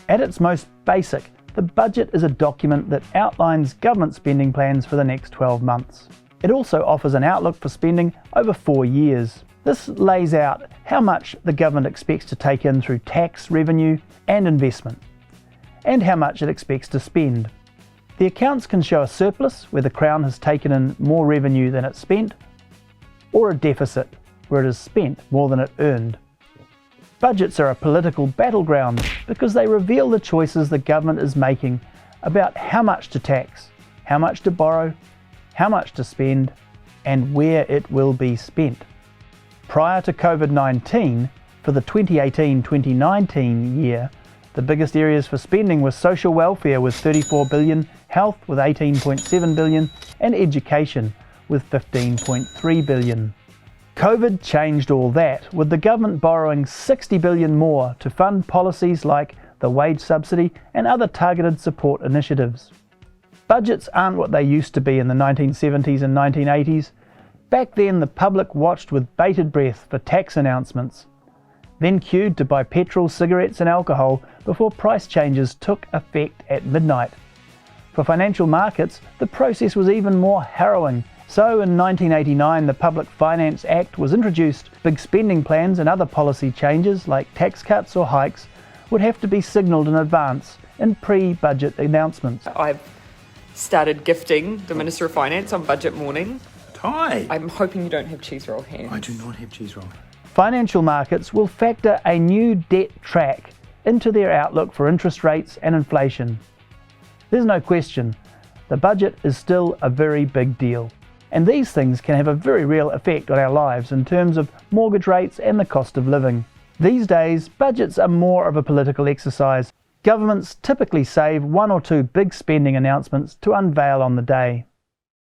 At its most basic, the budget is a document that outlines government spending plans for the next 12 months. It also offers an outlook for spending over 4 years. This lays out how much the government expects to take in through tax, revenue and investment, and how much it expects to spend. The accounts can show a surplus, where the Crown has taken in more revenue than it spent, or a deficit, where it has spent more than it earned. Budgets are a political battleground because they reveal the choices the government is making about how much to tax, how much to borrow, how much to spend, and where it will be spent. Prior to COVID-19, for the 2018-2019 year, the biggest areas for spending were social welfare with 34 billion, health with 18.7 billion, and education with 15.3 billion. COVID changed all that, with the government borrowing 60 billion more to fund policies like the wage subsidy and other targeted support initiatives. Budgets aren't what they used to be in the 1970s and 1980s. Back then, the public watched with bated breath for tax announcements, then queued to buy petrol, cigarettes and alcohol before price changes took effect at midnight. For financial markets, the process was even more harrowing. So in 1989, the Public Finance Act was introduced. Big spending plans and other policy changes like tax cuts or hikes would have to be signalled in advance in pre-budget announcements. I've started gifting the Minister of Finance on budget morning. Hi! I'm hoping you don't have cheese roll hands. I do not have cheese roll. Financial markets will factor a new debt track into their outlook for interest rates and inflation. There's no question, the budget is still a very big deal. And these things can have a very real effect on our lives in terms of mortgage rates and the cost of living. These days, budgets are more of a political exercise. Governments typically save 1 or 2 big spending announcements to unveil on the day.